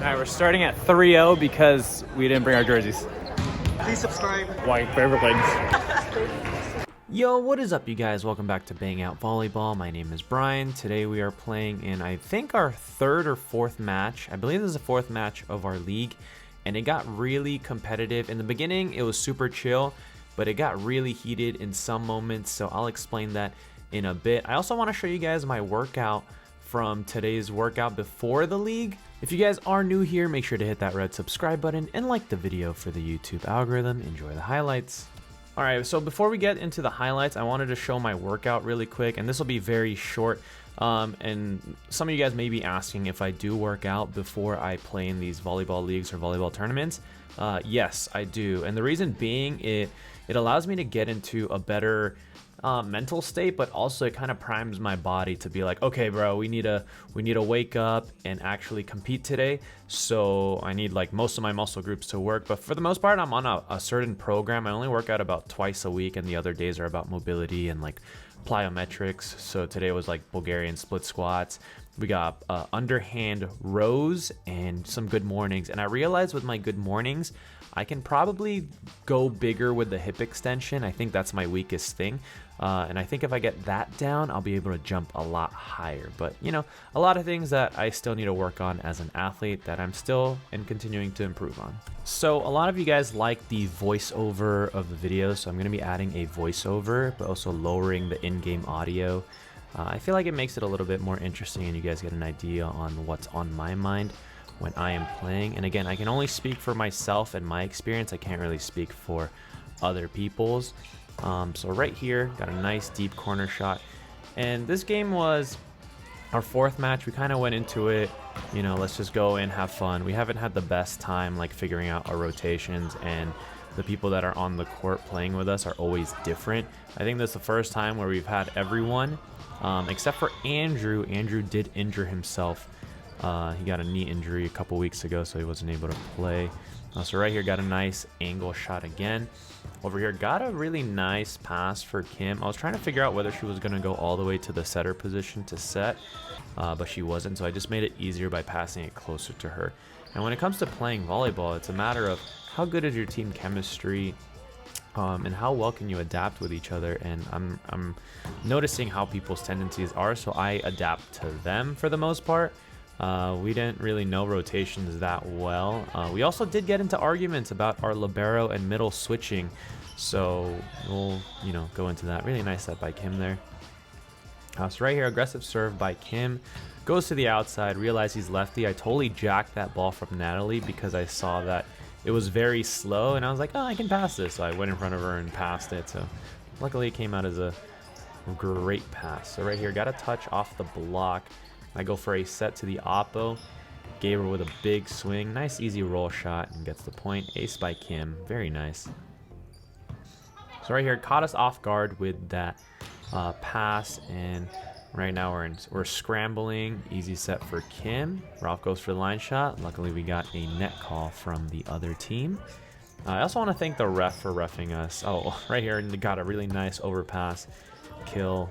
Alright, we're starting at 3-0 because we didn't bring our jerseys. Please subscribe. White favorite legs. Yo, what is up, you guys? Welcome back to Bang Out Volleyball. My name is Bryan. Today we are playing in, I think, our third or fourth match. I believe this is the fourth match of our league, and it got really competitive. In the beginning, it was super chill, but it got really heated in some moments, so I'll explain that in a bit. I also want to show you guys my workout from today's workout before the league. If you guys are new here, make sure to hit that red subscribe button and like the video for the YouTube algorithm. Enjoy the highlights. Alright, so before we get into the highlights, I wanted to show my workout really quick, and this will be very short. And some of you guys may be asking if I do work out before I play in these volleyball leagues or volleyball tournaments. Yes, I do. And the reason being, it allows me to get into a better mental state, but also it kind of primes my body to be like, okay bro, we need to wake up and actually compete today. So I need like most of my muscle groups to work, but for the most part I'm on a certain program. I only work out about twice a week, and the other days are about mobility and like plyometrics. So today was like Bulgarian split squats. We got underhand rows and some good mornings, and I realized with my good mornings I can probably go bigger with the hip extension. I think that's my weakest thing. And I think if I get that down, I'll be able to jump a lot higher. But, you know, a lot of things that I still need to work on as an athlete that I'm still and continuing to improve on. So a lot of you guys like the voiceover of the video, so I'm going to be adding a voiceover, but also lowering the in-game audio. I feel like it makes it a little bit more interesting, and you guys get an idea on what's on my mind when I am playing. And again, I can only speak for myself and my experience. I can't really speak for other people's. So right here, got a nice deep corner shot, and this game was our fourth match. We kind of went into it, you know, let's just go and have fun. We haven't had the best time like figuring out our rotations, and the people that are on the court playing with us are always different. I think this is the first time where we've had everyone except for Andrew. Andrew did injure himself. He got a knee injury a couple weeks ago, so he wasn't able to play. So right here, got a nice angle shot again. Over here, got a really nice pass for Kim. I was trying to figure out whether she was going to go all the way to the setter position to set, but she wasn't, so I just made it easier by passing it closer to her. And when it comes to playing volleyball, it's a matter of how good is your team chemistry, and how well can you adapt with each other. And I'm noticing how people's tendencies are, so I adapt to them for the most part. We didn't really know rotations that well. We also did get into arguments about our libero and middle switching, so we'll, you know, go into that. Really nice set by Kim there. So right here, aggressive serve by Kim, goes to the outside. Realize he's lefty. I totally jacked that ball from Natalie because I saw that it was very slow, and I was like, oh, I can pass this. So I went in front of her and passed it. So luckily it came out as a great pass. So right here, got a touch off the block. I go for a set to the oppo. Gabriel with a big swing. Nice easy roll shot and gets the point. Ace by Kim. Very nice. So right here, caught us off guard with that pass, and right now we're scrambling. Easy set for Kim. Ralph goes for the line shot. Luckily we got a net call from the other team. I also want to thank the ref for reffing us. Oh, right here, got a really nice overpass kill.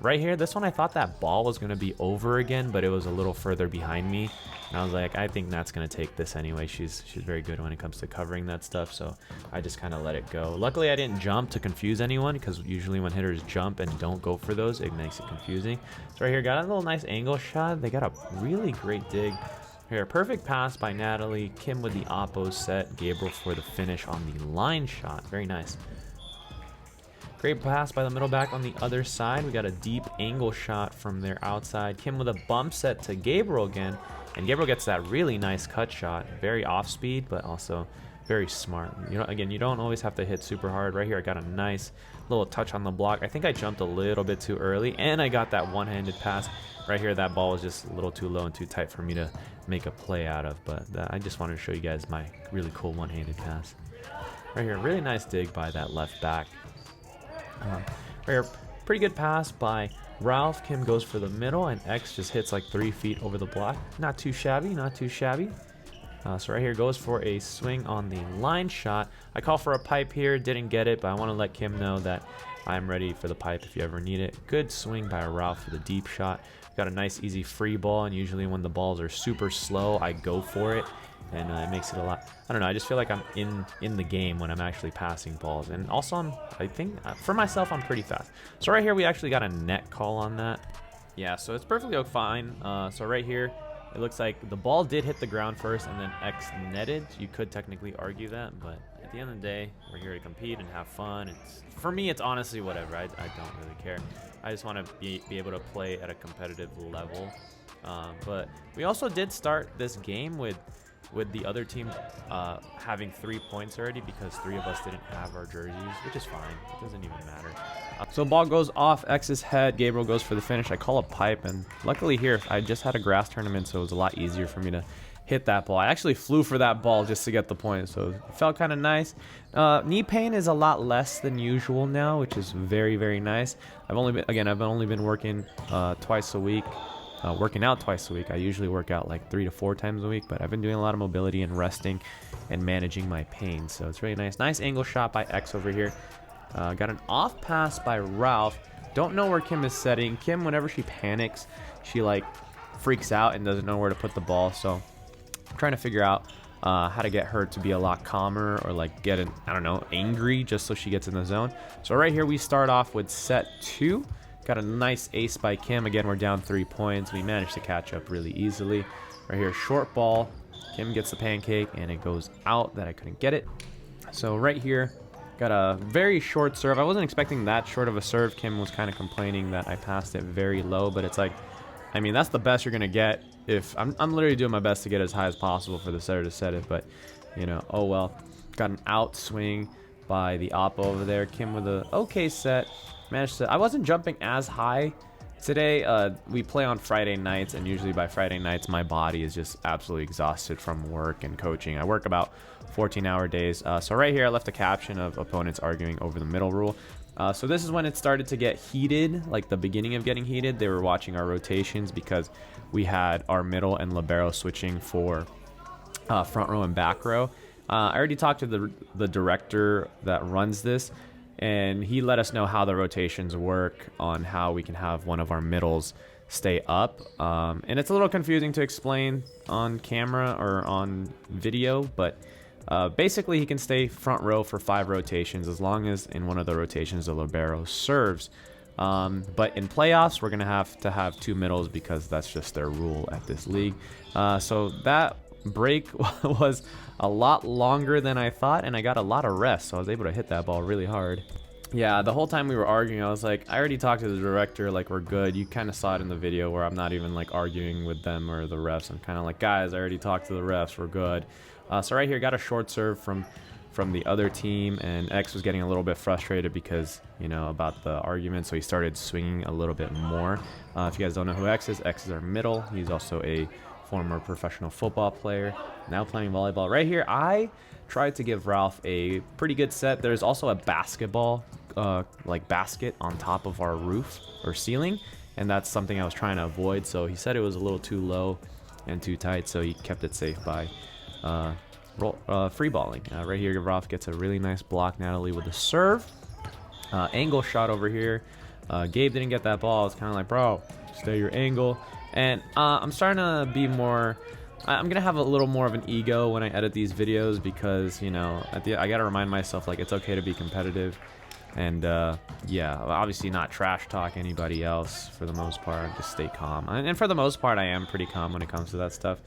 Right here, this one I thought that ball was going to be over again, but it was a little further behind me, and I was like, I think Nat's going to take this anyway. She's very good when it comes to covering that stuff, so I just kind of let it go. Luckily I didn't jump to confuse anyone, because usually when hitters jump and don't go for those, it makes it confusing. So right here, got a little nice angle shot. They got a really great dig here. Perfect pass by Natalie. Kim with the oppo set. Gabriel for the finish on the line shot. Very nice. Great pass by the middle back on the other side. We got a deep angle shot from their outside. Kim with a bump set to Gabriel again. And Gabriel gets that really nice cut shot. Very off speed, but also very smart. You know, again, you don't always have to hit super hard. Right here, I got a nice little touch on the block. I think I jumped a little bit too early, and I got that one-handed pass. Right here, that ball was just a little too low and too tight for me to make a play out of. But I just wanted to show you guys my really cool one-handed pass. Right here, really nice dig by that left back. Right here, pretty good pass by Ralph. Kim goes for the middle, and X just hits like 3 feet over the block. Not too shabby, not too shabby. So right here goes for a swing on the line shot. I call for a pipe here, didn't get it, but I want to let Kim know that I'm ready for the pipe if you ever need it. Good swing by Ralph for the deep shot. Got a nice easy free ball, and usually when the balls are super slow, I go for it, and it makes it a lot, I don't know, I just feel like I'm in the game when I'm actually passing balls. And also I think for myself, I'm pretty fast. So right here we actually got a net call on that. Yeah, so it's perfectly fine. So right here it looks like the ball did hit the ground first and then X netted. You could technically argue that, but at the end of the day, we're here to compete and have fun. For me, it's honestly whatever. I don't really care. I just want to be able to play at a competitive level. But we also did start this game with the other team having 3 points already, because 3 of us didn't have our jerseys, which is fine. It doesn't even matter. So ball goes off X's head. Gabriel goes for the finish. I call a pipe, and luckily here, I just had a grass tournament, so it was a lot easier for me to hit that ball. I actually flew for that ball just to get the point, so it felt kind of nice. Knee pain is a lot less than usual now, which is very, very nice. I've only been working twice a week. Working out twice a week. I usually work out like 3 to 4 times a week, but I've been doing a lot of mobility and resting and managing my pain, so it's really nice. Nice angle shot by X over here. Got an off pass by Ralph. Don't know where Kim is setting. Kim, whenever she panics, she like freaks out and doesn't know where to put the ball, so I'm trying to figure out how to get her to be a lot calmer, or like get an, I don't know, angry, just so she gets in the zone. So right here we start off with set 2. Got a nice ace by Kim. Again, we're down 3 points. We managed to catch up really easily. Right here, short ball. Kim gets the pancake, and it goes out that I couldn't get it. So right here, got a very short serve. I wasn't expecting that short of a serve. Kim was kind of complaining that I passed it very low, but it's like, I mean, that's the best you're going to get. If I'm literally doing my best to get as high as possible for the setter to set it, but, you know, oh well. Got an out swing by the oppo over there. Kim with a okay set. Managed to, I wasn't jumping as high today. We play on Friday nights, and usually by Friday nights my body is just absolutely exhausted from work and coaching. I work about 14-hour days. So right here I left a caption of opponents arguing over the middle rule. So this is when it started to get heated, like the beginning of getting heated. They were watching our rotations because we had our middle and libero switching for front row and back row. I already talked to the director that runs this, and he let us know how the rotations work, on how we can have one of our middles stay up. And it's a little confusing to explain on camera or on video, but basically he can stay front row for 5 rotations as long as in one of the rotations the libero serves. But in playoffs, we're going to have 2 middles because that's just their rule at this league. So that break was a lot longer than I thought, and I got a lot of rest, so I was able to hit that ball really hard. Yeah, the whole time we were arguing, I was like, I already talked to the director, like, we're good. You kind of saw it in the video where I'm not even like arguing with them or the refs. I'm kind of like, guys, I already talked to the refs, we're good. So right here, got a short serve from the other team, and X was getting a little bit frustrated because, you know, about the argument, so he started swinging a little bit more. If you guys don't know who X is our middle. He's also a former professional football player, now playing volleyball. Right here, I tried to give Ralph a pretty good set. There's also a basketball, like basket on top of our roof or ceiling, and that's something I was trying to avoid. So he said it was a little too low and too tight, so he kept it safe by free balling. Right here, Ralph gets a really nice block, Natalie with the serve. Angle shot over here. Gabe didn't get that ball. It's kind of like, bro, stay your angle. And I'm starting to be more, I'm gonna have a little more of an ego when I edit these videos, because, you know, I gotta remind myself, like, it's okay to be competitive. And yeah, obviously not trash talk anybody else for the most part, just stay calm. And for the most part, I am pretty calm when it comes to that stuff.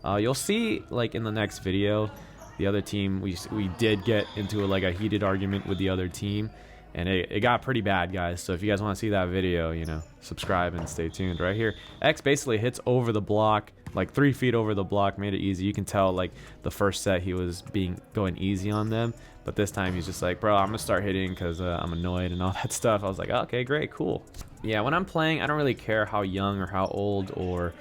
You'll see, like, in the next video, the other team, we did get into a heated argument with the other team, and it got pretty bad, guys. So if you guys want to see that video, you know, subscribe and stay tuned. Right here, X basically hits over the block, like 3 feet over the block, made it easy. You can tell, like, the first set he was going easy on them, but this time he's just like, bro, I'm gonna start hitting because I'm annoyed and all that stuff. I was like, okay, great, cool. Yeah, when I'm playing, I don't really care how young or how old or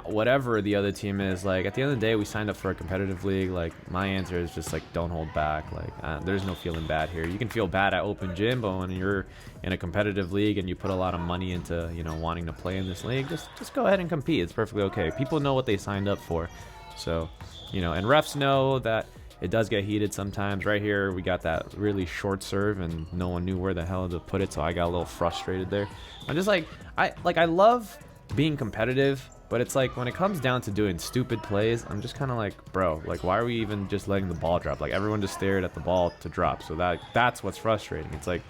whatever the other team is. Like, at the end of the day, we signed up for a competitive league. Like, my answer is just, like, don't hold back. Like, there's no feeling bad here. You can feel bad at open gym, but when you're in a competitive league and you put a lot of money into, you know, wanting to play in this league, just go ahead and compete. It's perfectly okay. People know what they signed up for. So, you know, and refs know that it does get heated sometimes. Right here, we got that really short serve, and no one knew where the hell to put it, so I got a little frustrated there. I'm just like, I love being competitive, but it's like when it comes down to doing stupid plays, I'm just kind of like, bro, like, why are we even just letting the ball drop? Like, everyone just stared at the ball to drop, so that's what's frustrating. It's like,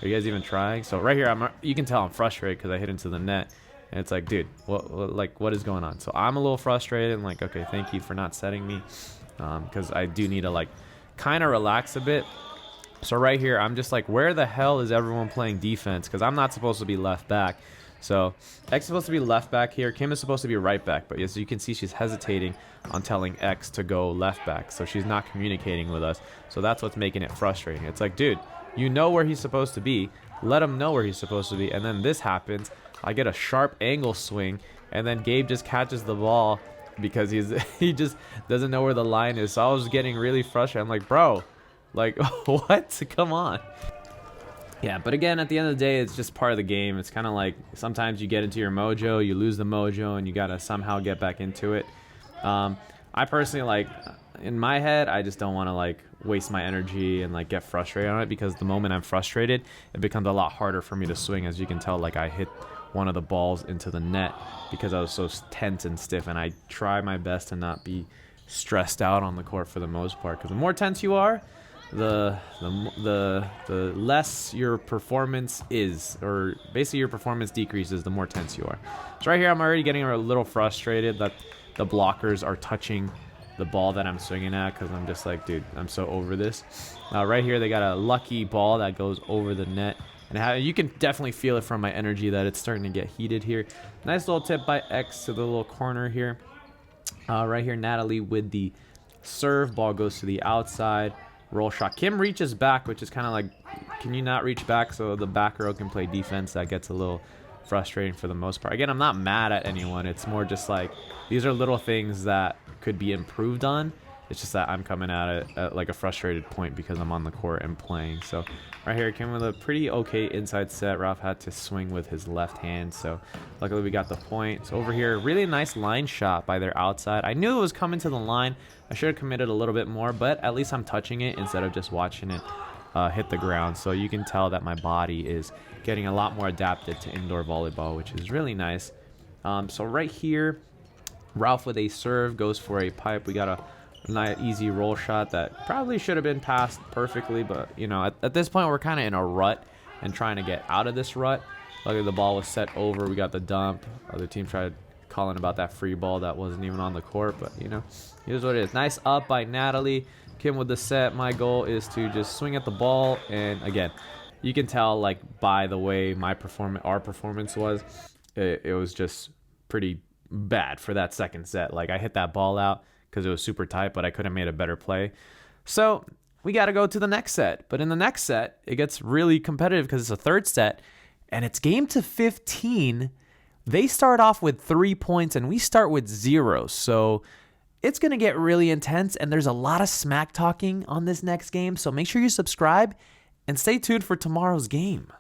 are you guys even trying? So right here, you can tell I'm frustrated because I hit into the net. And it's like, dude, what is going on? So I'm a little frustrated and like, okay, thank you for not setting me, because I do need to like kind of relax a bit. So right here, I'm just like, where the hell is everyone playing defense? Because I'm not supposed to be left back. So X is supposed to be left back here. Kim is supposed to be right back. But as you can see, she's hesitating on telling X to go left back. So she's not communicating with us. So that's what's making it frustrating. It's like, dude, you know where he's supposed to be. Let him know where he's supposed to be. And then this happens. I get a sharp angle swing, and then Gabe just catches the ball because he just doesn't know where the line is. So I was getting really frustrated. I'm like, bro, like, what? Come on. Yeah, but again, at the end of the day, it's just part of the game. It's kind of like sometimes you get into your mojo, you lose the mojo, and you got to somehow get back into it. I personally, like, in my head, I just don't want to, like, waste my energy and, like, get frustrated on it, because the moment I'm frustrated, it becomes a lot harder for me to swing. As you can tell, like, I hit one of the balls into the net because I was so tense and stiff, and I try my best to not be stressed out on the court for the most part, because the more tense you are, the less your performance is, or basically your performance decreases the more tense you are. So right here, I'm already getting a little frustrated that the blockers are touching the ball that I'm swinging at, because I'm just like, dude, I'm so over this. Right here, they got a lucky ball that goes over the net. And you can definitely feel it from my energy that it's starting to get heated here. Nice little tip by X to the little corner here. Right here, Natalie with the serve. Ball goes to the outside. Roll shot. Kim reaches back, which is kind of like, can you not reach back so the back row can play defense? That gets a little frustrating for the most part. Again, I'm not mad at anyone. It's more just like, these are little things that could be improved on. It's just that I'm coming at it at like a frustrated point because I'm on the court and playing. So right here, came with a pretty okay inside set. Ralph had to swing with his left hand, so luckily we got the point. So over here, really nice line shot by their outside. I knew it was coming to the line. I should have committed a little bit more, but at least I'm touching it instead of just watching it hit the ground. So you can tell that my body is getting a lot more adapted to indoor volleyball, which is really nice. So right here, Ralph with a serve goes for a pipe. We got a nice easy roll shot that probably should have been passed perfectly, but you know, at this point we're kind of in a rut and trying to get out of this rut. Luckily the ball was set over. We got the dump. Other team tried calling about that free ball that wasn't even on the court, but you know, here's what it is. Nice up by Natalie. Kim with the set. My goal is to just swing at the ball, and again, you can tell like by the way our performance was, it was just pretty bad for that second set. Like I hit that ball out because it was super tight, but I could have made a better play. So we got to go to the next set. But in the next set, it gets really competitive because it's a third set, and it's game to 15. They start off with 3 points, and we start with 0. So it's going to get really intense, and there's a lot of smack talking on this next game. So make sure you subscribe and stay tuned for tomorrow's game.